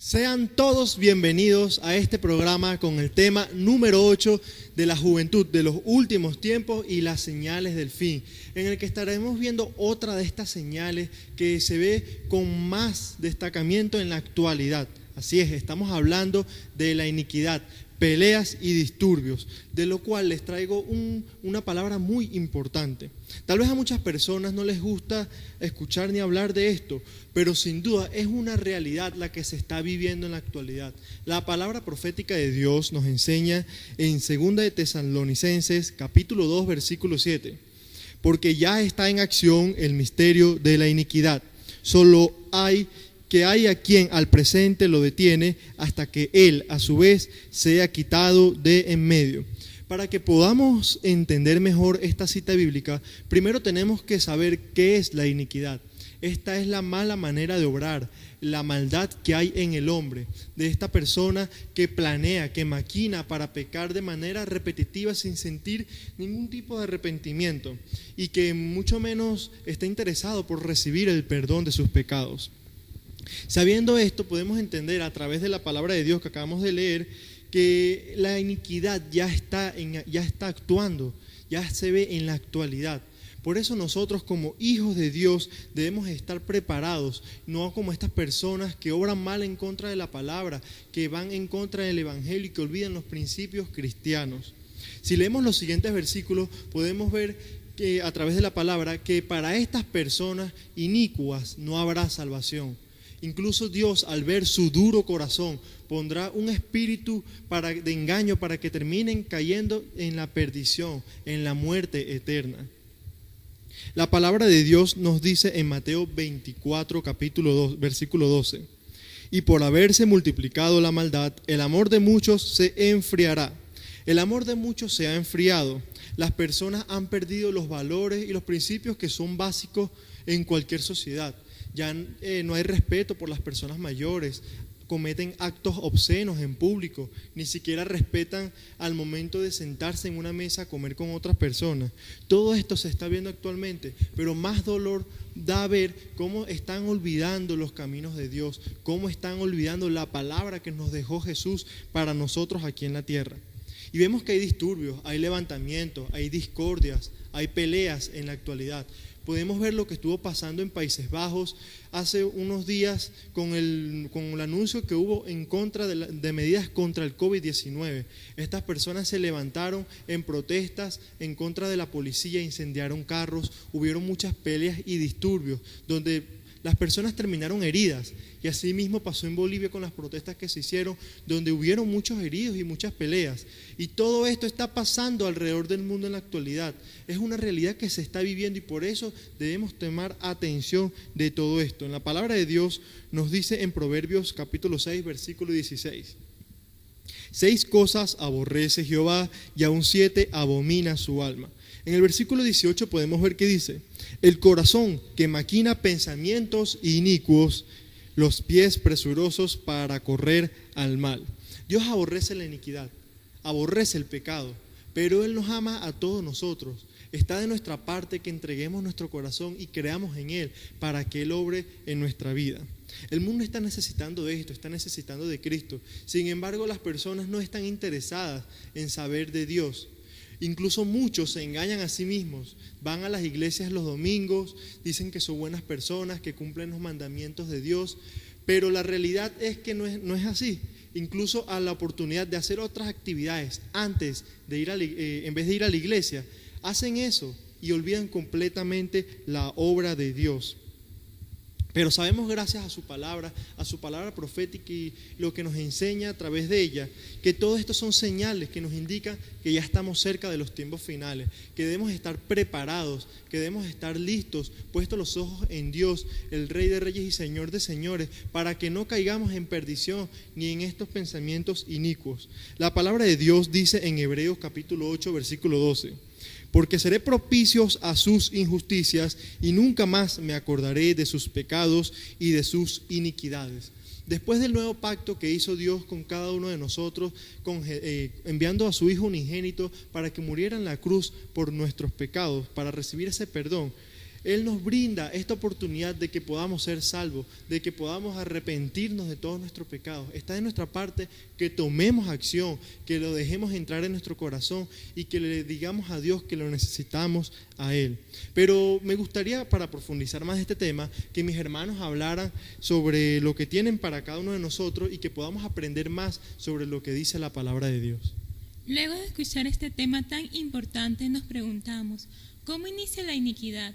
Sean todos bienvenidos a este programa con el tema número 8 de la juventud de los últimos tiempos y las señales del fin, en el que estaremos viendo otra de estas señales que se ve con más destacamiento en la actualidad. Así es, estamos hablando de la iniquidad, peleas y disturbios, de lo cual les traigo una palabra muy importante. Tal vez a muchas personas no les gusta escuchar ni hablar de esto, pero sin duda es una realidad la que se está viviendo en la actualidad. La palabra profética de Dios nos enseña en 2 de Tesalonicenses, capítulo 2, versículo 7, porque ya está en acción el misterio de la iniquidad. Solo hay a quien al presente lo detiene hasta que él a su vez sea quitado de en medio. Para que podamos entender mejor esta cita bíblica, primero tenemos que saber qué es la iniquidad. Esta es la mala manera de obrar, la maldad que hay en el hombre, de esta persona que planea, que maquina para pecar de manera repetitiva sin sentir ningún tipo de arrepentimiento y que mucho menos está interesado por recibir el perdón de sus pecados. Sabiendo esto, podemos entender a través de la palabra de Dios que acabamos de leer que la iniquidad ya está actuando, ya se ve en la actualidad. Por eso nosotros como hijos de Dios debemos estar preparados, no como estas personas que obran mal en contra de la palabra, que van en contra del evangelio y que olvidan los principios cristianos. Si leemos los siguientes versículos, podemos ver que a través de la palabra que para estas personas inicuas no habrá salvación. Incluso Dios, al ver su duro corazón, pondrá un espíritu de engaño para que terminen cayendo en la perdición, en la muerte eterna. La palabra de Dios nos dice en Mateo 24, capítulo 2, versículo 12: y por haberse multiplicado la maldad, el amor de muchos se enfriará. El amor de muchos se ha enfriado. Las personas han perdido los valores y los principios que son básicos en cualquier sociedad. Ya no hay respeto por las personas mayores, cometen actos obscenos en público, ni siquiera respetan al momento de sentarse en una mesa a comer con otras personas. Todo esto se está viendo actualmente, pero más dolor da ver cómo están olvidando los caminos de Dios, cómo están olvidando la palabra que nos dejó Jesús para nosotros aquí en la tierra. Y vemos que hay disturbios, hay levantamientos, hay discordias, hay peleas en la actualidad. Podemos ver lo que estuvo pasando en Países Bajos hace unos días con el anuncio que hubo en contra de medidas contra el COVID-19. Estas personas se levantaron en protestas en contra de la policía, incendiaron carros, hubieron muchas peleas y disturbios donde las personas terminaron heridas. Y así mismo pasó en Bolivia con las protestas que se hicieron, donde hubieron muchos heridos y muchas peleas. Y todo esto está pasando alrededor del mundo en la actualidad. Es una realidad que se está viviendo y por eso debemos tomar atención de todo esto. En la palabra de Dios nos dice en Proverbios capítulo 6, versículo 16: 6 cosas aborrece Jehová y aún 7 abomina su alma. En el versículo 18 podemos ver que dice: el corazón que maquina pensamientos inicuos, los pies presurosos para correr al mal. Dios aborrece la iniquidad, aborrece el pecado, pero Él nos ama a todos nosotros. Está de nuestra parte que entreguemos nuestro corazón y creamos en Él para que Él obre en nuestra vida. El mundo está necesitando de esto, está necesitando de Cristo. Sin embargo, las personas no están interesadas en saber de Dios. Incluso muchos se engañan a sí mismos, van a las iglesias los domingos, dicen que son buenas personas, que cumplen los mandamientos de Dios, pero la realidad es que no es así. Incluso a la oportunidad de hacer otras actividades antes de en vez de ir a la iglesia, hacen eso y olvidan completamente la obra de Dios. Pero sabemos, gracias a su palabra profética y lo que nos enseña a través de ella, que todo esto son señales que nos indican que ya estamos cerca de los tiempos finales, que debemos estar preparados, que debemos estar listos, puestos los ojos en Dios, el Rey de Reyes y Señor de Señores, para que no caigamos en perdición ni en estos pensamientos inicuos. La palabra de Dios dice en Hebreos capítulo 8, versículo 12: porque seré propicios a sus injusticias y nunca más me acordaré de sus pecados y de sus iniquidades. Después del nuevo pacto que hizo Dios con cada uno de nosotros, enviando a su Hijo unigénito para que muriera en la cruz por nuestros pecados, para recibir ese perdón, Él nos brinda esta oportunidad de que podamos ser salvos, de que podamos arrepentirnos de todos nuestros pecados. Está de nuestra parte que tomemos acción, que lo dejemos entrar en nuestro corazón y que le digamos a Dios que lo necesitamos a Él. Pero me gustaría, para profundizar más este tema, que mis hermanos hablaran sobre lo que tienen para cada uno de nosotros y que podamos aprender más sobre lo que dice la palabra de Dios. Luego de escuchar este tema tan importante, nos preguntamos, ¿cómo inicia la iniquidad?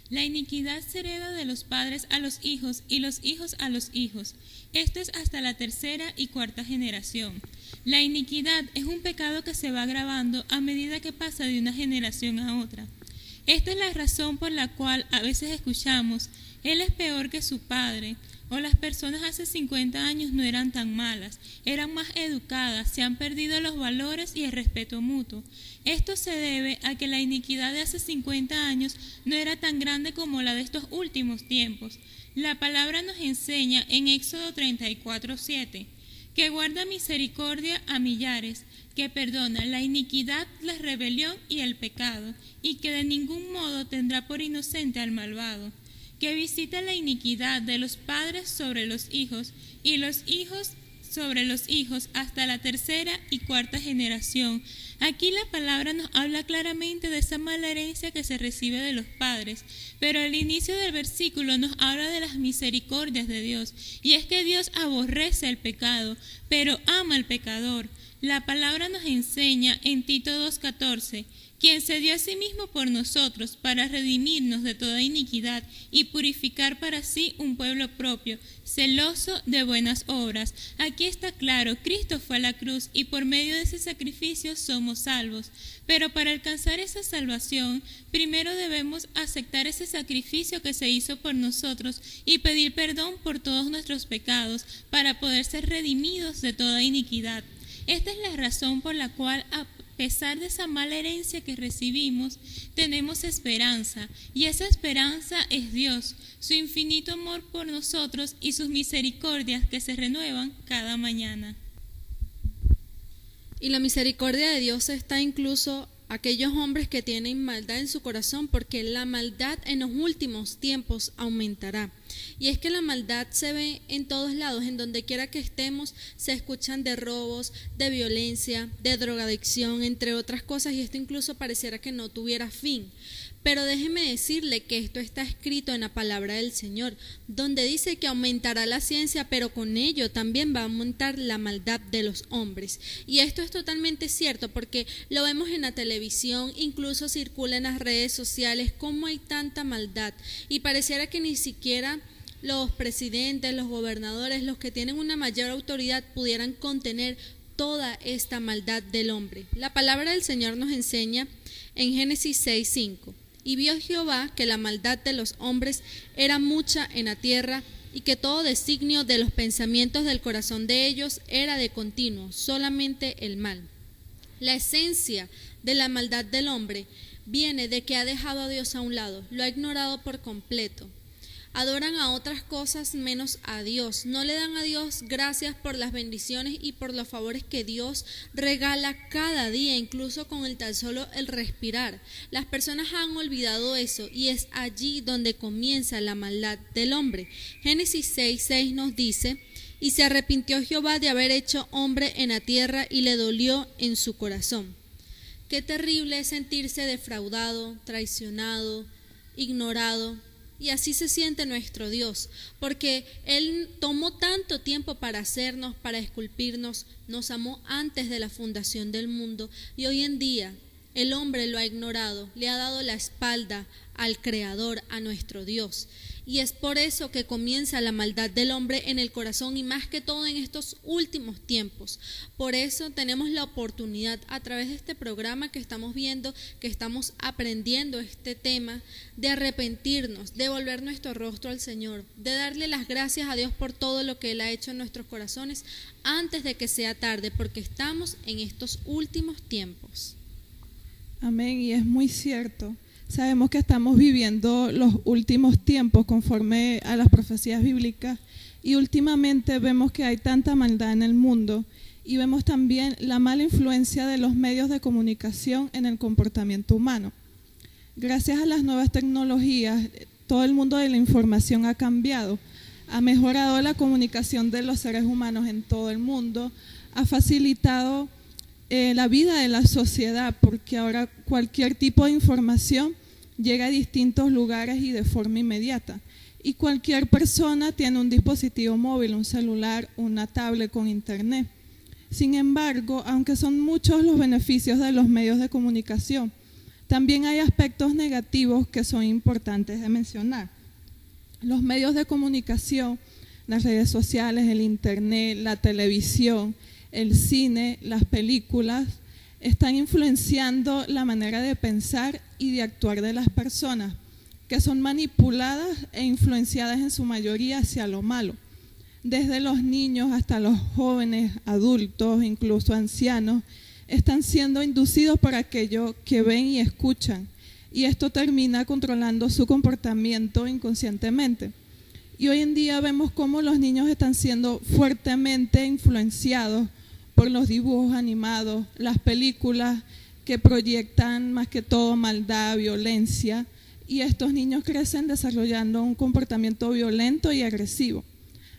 La iniquidad se hereda de los padres a los hijos y los hijos a los hijos. Esto es hasta la tercera y cuarta generación. La iniquidad es un pecado que se va agravando a medida que pasa de una generación a otra. Esta es la razón por la cual a veces escuchamos, él es peor que su padre, o las personas hace 50 años no eran tan malas, eran más educadas, se han perdido los valores y el respeto mutuo. Esto se debe a que la iniquidad de hace 50 años no era tan grande como la de estos últimos tiempos. La palabra nos enseña en Éxodo 34:7, que guarda misericordia a millares, que perdona la iniquidad, la rebelión y el pecado, y que de ningún modo tendrá por inocente al malvado, que visita la iniquidad de los padres sobre los hijos y los hijos sobre los hijos hasta la tercera y cuarta generación. Aquí la palabra nos habla claramente de esa mala herencia que se recibe de los padres, pero al inicio del versículo nos habla de las misericordias de Dios, y es que Dios aborrece el pecado, pero ama al pecador. La palabra nos enseña en Tito 2:14, quien se dio a sí mismo por nosotros para redimirnos de toda iniquidad y purificar para sí un pueblo propio, celoso de buenas obras. Aquí está claro, Cristo fue a la cruz y por medio de ese sacrificio somos salvos. Pero para alcanzar esa salvación, primero debemos aceptar ese sacrificio que se hizo por nosotros y pedir perdón por todos nuestros pecados para poder ser redimidos de toda iniquidad. Esta es la razón por la cual, a pesar de esa mala herencia que recibimos, tenemos esperanza, y esa esperanza es Dios, su infinito amor por nosotros y sus misericordias que se renuevan cada mañana. Y la misericordia de Dios está incluso aquellos hombres que tienen maldad en su corazón, porque la maldad en los últimos tiempos aumentará. Y es que la maldad se ve en todos lados, en donde quiera que estemos se escuchan de robos, de violencia, de drogadicción, entre otras cosas, y esto incluso pareciera que no tuviera fin. Pero déjeme decirle que esto está escrito en la palabra del Señor, donde dice que aumentará la ciencia, pero con ello también va a aumentar la maldad de los hombres. Y esto es totalmente cierto, porque lo vemos en la televisión, incluso circula en las redes sociales, cómo hay tanta maldad. Y pareciera que ni siquiera los presidentes, los gobernadores, los que tienen una mayor autoridad pudieran contener toda esta maldad del hombre. La palabra del Señor nos enseña en Génesis 6:5. Y vio Jehová que la maldad de los hombres era mucha en la tierra, y que todo designio de los pensamientos del corazón de ellos era de continuo, solamente el mal. La esencia de la maldad del hombre viene de que ha dejado a Dios a un lado, lo ha ignorado por completo. Adoran a otras cosas menos a Dios. No le dan a Dios gracias por las bendiciones y por los favores que Dios regala cada día, incluso con el tan solo el respirar. Las personas han olvidado eso, y es allí donde comienza la maldad del hombre. Génesis 6:6 nos dice: y se arrepintió Jehová de haber hecho hombre en la tierra, y le dolió en su corazón. Qué terrible es sentirse defraudado, traicionado, ignorado. Y así se siente nuestro Dios, porque Él tomó tanto tiempo para hacernos, para esculpirnos, nos amó antes de la fundación del mundo, y hoy en día el hombre lo ha ignorado, le ha dado la espalda al Creador, a nuestro Dios. Y es por eso que comienza la maldad del hombre en el corazón, y más que todo en estos últimos tiempos. Por eso tenemos la oportunidad, a través de este programa que estamos viendo, que estamos aprendiendo este tema, de arrepentirnos, de volver nuestro rostro al Señor, de darle las gracias a Dios por todo lo que Él ha hecho en nuestros corazones antes de que sea tarde, porque estamos en estos últimos tiempos. Amén, y es muy cierto. Sabemos que estamos viviendo los últimos tiempos conforme a las profecías bíblicas, y últimamente vemos que hay tanta maldad en el mundo, y vemos también la mala influencia de los medios de comunicación en el comportamiento humano. Gracias a las nuevas tecnologías, todo el mundo de la información ha cambiado, ha mejorado la comunicación de los seres humanos en todo el mundo, ha facilitado la vida de la sociedad, porque ahora cualquier tipo de información llega a distintos lugares y de forma inmediata. Y cualquier persona tiene un dispositivo móvil, un celular, una tablet con internet. Sin embargo, aunque son muchos los beneficios de los medios de comunicación, también hay aspectos negativos que son importantes de mencionar. Los medios de comunicación, las redes sociales, el internet, la televisión, el cine, las películas, están influenciando la manera de pensar y de actuar de las personas, que son manipuladas e influenciadas en su mayoría hacia lo malo. Desde los niños hasta los jóvenes, adultos, incluso ancianos, están siendo inducidos por aquello que ven y escuchan, y esto termina controlando su comportamiento inconscientemente. Y hoy en día vemos cómo los niños están siendo fuertemente influenciados por los dibujos animados, las películas que proyectan más que todo maldad, violencia, y estos niños crecen desarrollando un comportamiento violento y agresivo.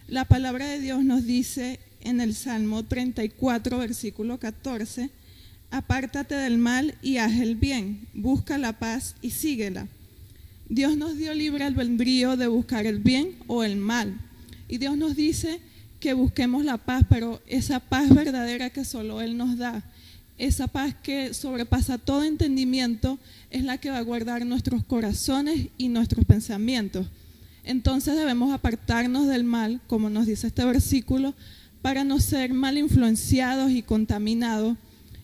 La palabra de Dios nos dice en el Salmo 34, versículo 14, apártate del mal y haz el bien, busca la paz y síguela. Dios nos dio libre albedrío de buscar el bien o el mal, y Dios nos dice que busquemos la paz, pero esa paz verdadera que solo Él nos da, esa paz que sobrepasa todo entendimiento, es la que va a guardar nuestros corazones y nuestros pensamientos. Entonces debemos apartarnos del mal, como nos dice este versículo, para no ser mal influenciados y contaminados,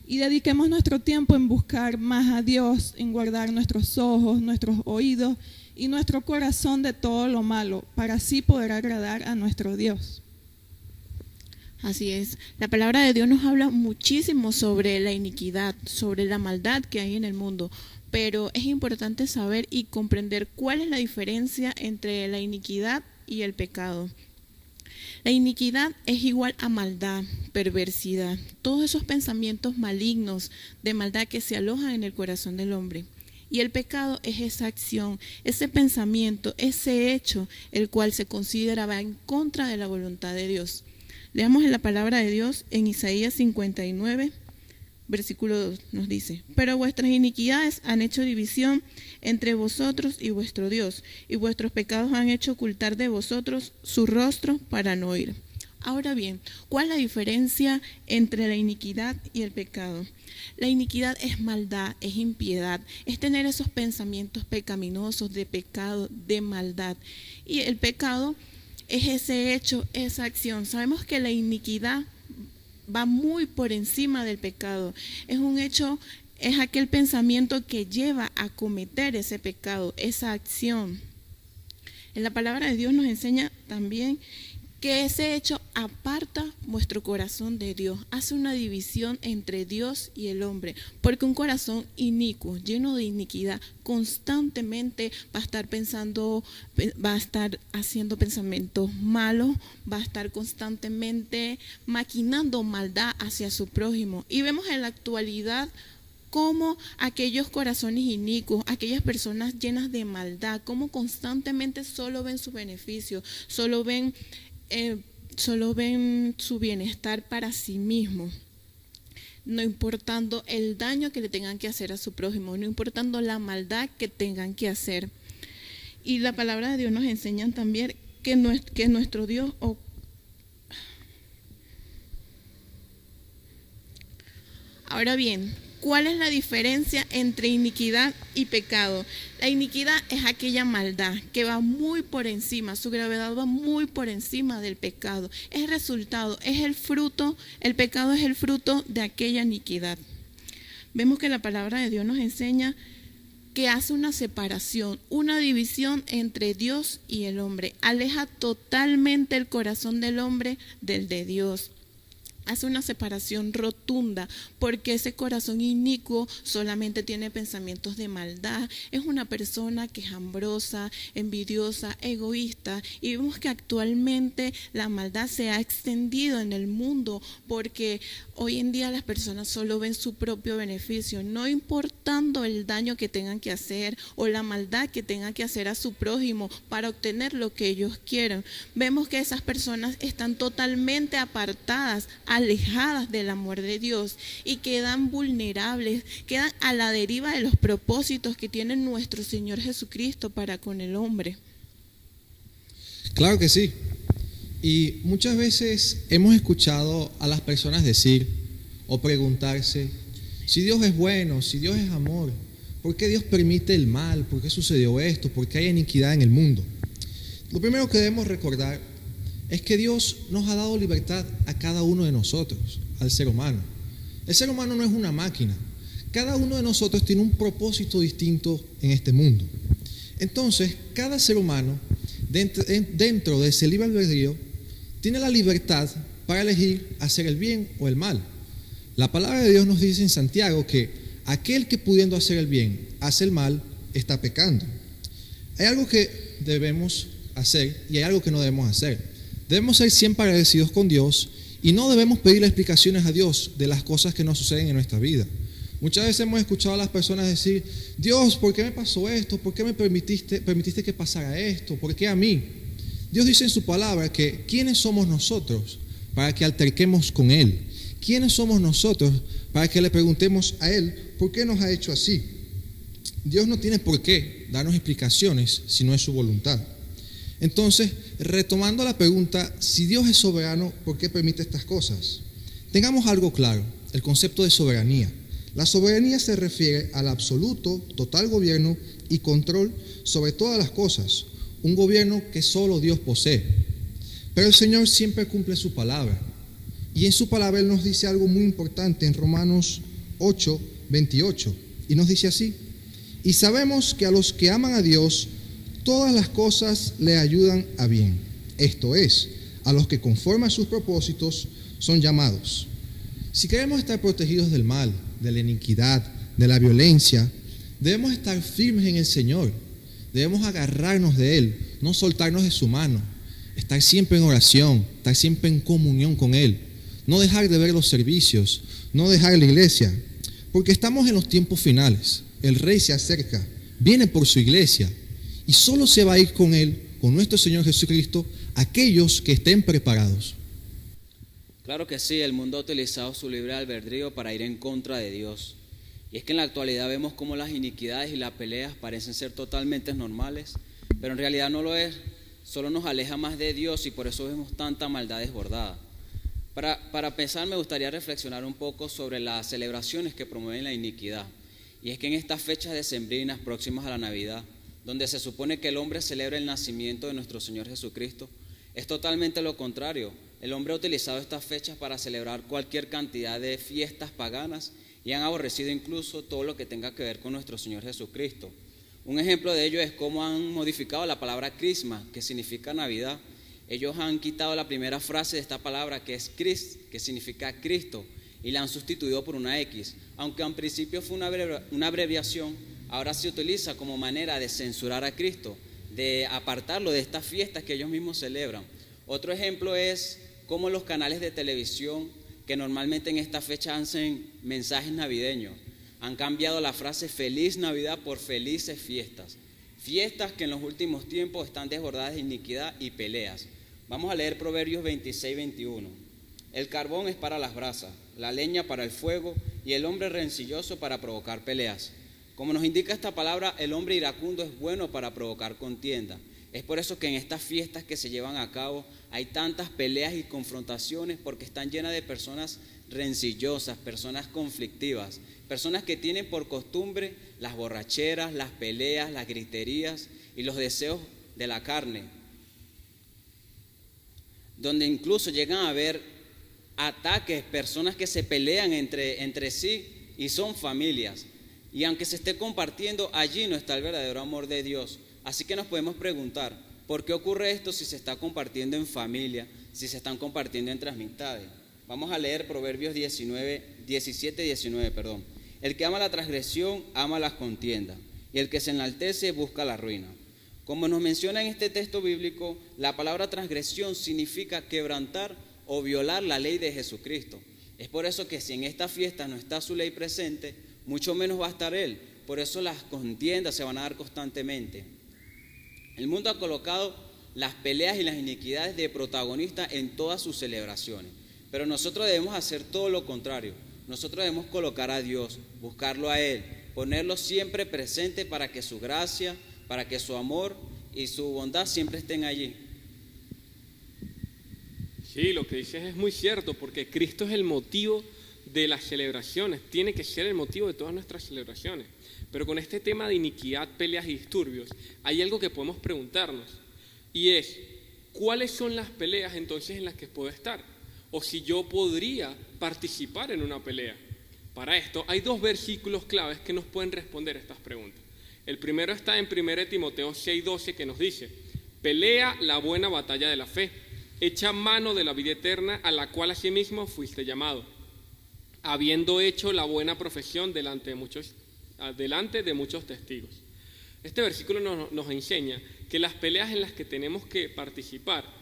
y dediquemos nuestro tiempo en buscar más a Dios, en guardar nuestros ojos, nuestros oídos y nuestro corazón de todo lo malo, para así poder agradar a nuestro Dios. Así es, la palabra de Dios nos habla muchísimo sobre la iniquidad, sobre la maldad que hay en el mundo, pero es importante saber y comprender cuál es la diferencia entre la iniquidad y el pecado. La iniquidad es igual a maldad, perversidad, todos esos pensamientos malignos de maldad que se alojan en el corazón del hombre. Y el pecado es esa acción, ese pensamiento, ese hecho, el cual se considera va en contra de la voluntad de Dios. Leamos en la palabra de Dios en Isaías 59, versículo 2, nos dice: pero vuestras iniquidades han hecho división entre vosotros y vuestro Dios, y vuestros pecados han hecho ocultar de vosotros su rostro para no oír. Ahora bien, ¿cuál es la diferencia entre la iniquidad y el pecado? La iniquidad es maldad, es impiedad, es tener esos pensamientos pecaminosos de pecado, de maldad. Y el pecado es ese hecho, esa acción. Sabemos que la iniquidad va muy por encima del pecado. Es un hecho, es aquel pensamiento que lleva a cometer ese pecado, esa acción. En la palabra de Dios nos enseña también que ese hecho aparta vuestro corazón de Dios, hace una división entre Dios y el hombre, porque un corazón inicuo, lleno de iniquidad, constantemente va a estar pensando, va a estar haciendo pensamientos malos, va a estar constantemente maquinando maldad hacia su prójimo. Y vemos en la actualidad cómo aquellos corazones inicuos, aquellas personas llenas de maldad, cómo constantemente solo ven su beneficio, solo ven su bienestar para sí mismos, no importando el daño que le tengan que hacer a su prójimo, no importando la maldad que tengan que hacer. Y la palabra de Dios nos enseña también que nuestro Dios Ahora bien, ¿cuál es la diferencia entre iniquidad y pecado? La iniquidad es aquella maldad que va muy por encima, su gravedad va muy por encima del pecado. Es el resultado, es el fruto, el pecado es el fruto de aquella iniquidad. Vemos que la palabra de Dios nos enseña que hace una separación, una división entre Dios y el hombre. Aleja totalmente el corazón del hombre del de Dios. hace una separación rotunda, porque ese corazón inicuo solamente tiene pensamientos de maldad. Es una persona quejambrosa, envidiosa, egoísta, y vemos que actualmente la maldad se ha extendido en el mundo, porque hoy en día las personas solo ven su propio beneficio, no importando el daño que tengan que hacer o la maldad que tengan que hacer a su prójimo para obtener lo que ellos quieren. Vemos que esas personas están totalmente apartadas, alejadas del amor de Dios, y quedan vulnerables, quedan a la deriva de los propósitos que tiene nuestro Señor Jesucristo para con el hombre. Claro que sí. Y muchas veces hemos escuchado a las personas decir o preguntarse, si Dios es bueno, si Dios es amor, ¿por qué Dios permite el mal? ¿Por qué sucedió esto? ¿Por qué hay iniquidad en el mundo? Lo primero que debemos recordar es que Dios nos ha dado libertad a cada uno de nosotros, al ser humano. El ser humano no es una máquina. Cada uno de nosotros tiene un propósito distinto en este mundo. Entonces, cada ser humano, dentro de ese libre albedrío, tiene la libertad para elegir hacer el bien o el mal. La palabra de Dios nos dice en Santiago que aquel que pudiendo hacer el bien hace el mal, está pecando. Hay algo que debemos hacer y hay algo que no debemos hacer. Debemos ser siempre agradecidos con Dios y no debemos pedirle explicaciones a Dios de las cosas que nos suceden en nuestra vida. Muchas veces hemos escuchado a las personas decir, Dios, ¿por qué me pasó esto? ¿Por qué me permitiste que pasara esto? ¿Por qué a mí? Dios dice en su palabra que ¿quiénes somos nosotros para que alterquemos con Él? ¿Quiénes somos nosotros para que le preguntemos a Él por qué nos ha hecho así? Dios no tiene por qué darnos explicaciones si no es su voluntad. Entonces, retomando la pregunta, si Dios es soberano, ¿por qué permite estas cosas? Tengamos algo claro, el concepto de soberanía. La soberanía se refiere al absoluto, total gobierno y control sobre todas las cosas, un gobierno que solo Dios posee. Pero el Señor siempre cumple su palabra, y en su palabra Él nos dice algo muy importante en Romanos 8:28, y nos dice así, y sabemos que a los que aman a Dios, todas las cosas le ayudan a bien, esto es, a los que conforme a sus propósitos son llamados. Si queremos estar protegidos del mal, de la iniquidad, de la violencia, debemos estar firmes en el Señor, debemos agarrarnos de Él, no soltarnos de su mano, estar siempre en oración, estar siempre en comunión con Él, no dejar de ver los servicios, no dejar la iglesia, porque estamos en los tiempos finales, el Rey se acerca, viene por su iglesia, y solo se va a ir con Él, con nuestro Señor Jesucristo, aquellos que estén preparados. Claro que sí, el mundo ha utilizado su libre albedrío para ir en contra de Dios. Y es que en la actualidad vemos cómo las iniquidades y las peleas parecen ser totalmente normales, pero en realidad no lo es, solo nos aleja más de Dios y por eso vemos tanta maldad desbordada. Para empezar, me gustaría reflexionar un poco sobre las celebraciones que promueven la iniquidad. Y es que en estas fechas decembrinas próximas a la Navidad, donde se supone que el hombre celebra el nacimiento de nuestro Señor Jesucristo, es totalmente lo contrario. El hombre ha utilizado estas fechas para celebrar cualquier cantidad de fiestas paganas y han aborrecido incluso todo lo que tenga que ver con nuestro Señor Jesucristo. Un ejemplo de ello es cómo han modificado la palabra Christmas, que significa Navidad. Ellos han quitado la primera frase de esta palabra, que es Christ, que significa Cristo, y la han sustituido por una X. Aunque en principio fue una abreviación, ahora se utiliza como manera de censurar a Cristo, de apartarlo de estas fiestas que ellos mismos celebran. Otro ejemplo es cómo los canales de televisión, que normalmente en esta fecha hacen mensajes navideños, han cambiado la frase Feliz Navidad por Felices Fiestas. Fiestas que en los últimos tiempos están desbordadas de iniquidad y peleas. Vamos a leer Proverbios 26-21. El carbón es para las brasas, la leña para el fuego y el hombre rencilloso para provocar peleas. Como nos indica esta palabra, el hombre iracundo es bueno para provocar contienda. Es por eso que en estas fiestas que se llevan a cabo hay tantas peleas y confrontaciones, porque están llenas de personas rencillosas, personas conflictivas, personas que tienen por costumbre las borracheras, las peleas, las griterías y los deseos de la carne, donde incluso llegan a haber ataques, personas que se pelean entre sí y son familias. Y aunque se esté compartiendo, allí no está el verdadero amor de Dios. Así que nos podemos preguntar, ¿por qué ocurre esto si se está compartiendo en familia, si se están compartiendo entre amistades? Vamos a leer Proverbios 17:19. El que ama la transgresión, ama las contiendas, y el que se enaltece busca la ruina. Como nos menciona en este texto bíblico, la palabra transgresión significa quebrantar o violar la ley de Jesucristo. Es por eso que si en esta fiesta no está su ley presente, mucho menos va a estar Él. Por eso las contiendas se van a dar constantemente. El mundo ha colocado las peleas y las iniquidades de protagonista en todas sus celebraciones. Pero nosotros debemos hacer todo lo contrario. Nosotros debemos colocar a Dios, buscarlo a Él, ponerlo siempre presente para que su gracia, para que su amor y su bondad siempre estén allí. Sí, lo que dices es muy cierto, porque Cristo es el motivo de las celebraciones, tiene que ser el motivo de todas nuestras celebraciones. Pero con este tema de iniquidad, peleas y disturbios, hay algo que podemos preguntarnos, y es, ¿cuáles son las peleas entonces en las que puedo estar? O si yo podría participar en una pelea. Para esto hay dos versículos claves que nos pueden responder estas preguntas. El primero está en 1 Timoteo 6:12, que nos dice: pelea la buena batalla de la fe, echa mano de la vida eterna, a la cual asimismo fuiste llamado, habiendo hecho la buena profesión delante de muchos testigos. Este versículo nos enseña que las peleas en las que tenemos que participar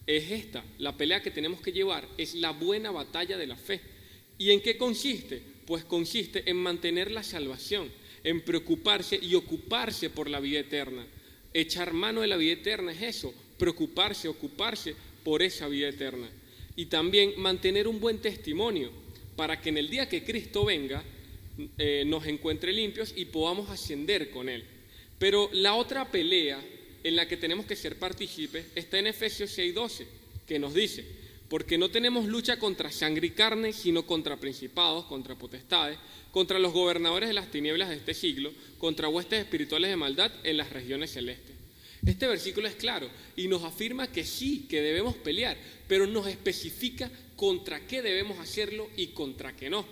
es esta, la pelea que tenemos que llevar es la buena batalla de la fe. ¿Y en qué consiste? Pues consiste en mantener la salvación, en preocuparse y ocuparse por la vida eterna. Echar mano de la vida eterna es eso, preocuparse, ocuparse por esa vida eterna. Y también mantener un buen testimonio para que en el día que Cristo venga nos encuentre limpios y podamos ascender con Él. Pero la otra pelea en la que tenemos que ser partícipes está en Efesios 6:12, que nos dice: porque no tenemos lucha contra sangre y carne, sino contra principados, contra potestades, contra los gobernadores de las tinieblas de este siglo, contra huestes espirituales de maldad en las regiones celestes. Este versículo es claro y nos afirma que sí, que debemos pelear, pero nos especifica contra qué debemos hacerlo y contra qué no.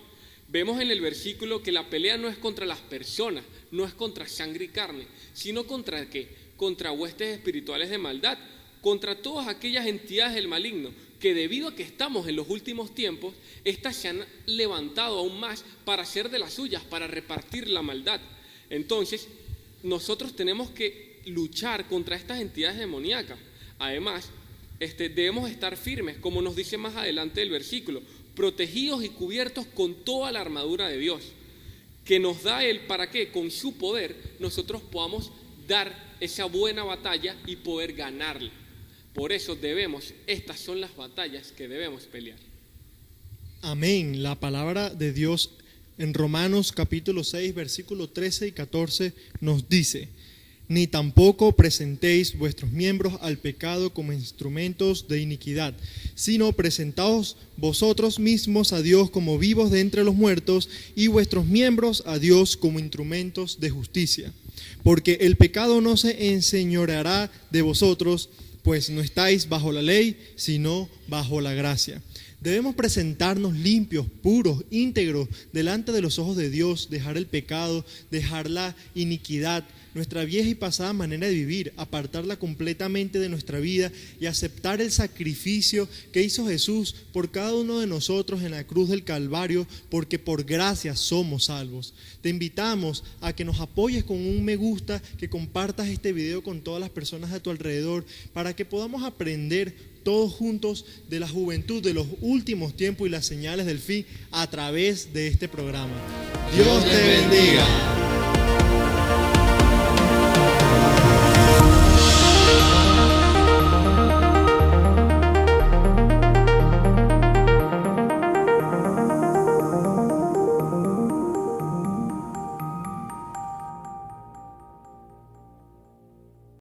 Vemos en el versículo que la pelea no es contra las personas, no es contra sangre y carne, sino contra ¿qué? Contra huestes espirituales de maldad, contra todas aquellas entidades del maligno, que debido a que estamos en los últimos tiempos, estas se han levantado aún más para hacer de las suyas, para repartir la maldad. Entonces, nosotros tenemos que luchar contra estas entidades demoníacas. Además, debemos estar firmes, como nos dice más adelante el versículo, protegidos y cubiertos con toda la armadura de Dios, que nos da Él para que con su poder nosotros podamos dar esa buena batalla y poder ganarla. Por eso estas son las batallas que debemos pelear. Amén. La palabra de Dios en Romanos capítulo 6, versículos 13 y 14 nos dice: ni tampoco presentéis vuestros miembros al pecado como instrumentos de iniquidad, sino presentaos vosotros mismos a Dios como vivos de entre los muertos, y vuestros miembros a Dios como instrumentos de justicia. Porque el pecado no se enseñoreará de vosotros, pues no estáis bajo la ley, sino bajo la gracia. Debemos presentarnos limpios, puros, íntegros, delante de los ojos de Dios, dejar el pecado, dejar la iniquidad, nuestra vieja y pasada manera de vivir, apartarla completamente de nuestra vida y aceptar el sacrificio que hizo Jesús por cada uno de nosotros en la cruz del Calvario, porque por gracia somos salvos. Te invitamos a que nos apoyes con un me gusta, que compartas este video con todas las personas a tu alrededor, para que podamos aprender todos juntos de la juventud de los últimos tiempos y las señales del fin a través de este programa. Dios te bendiga.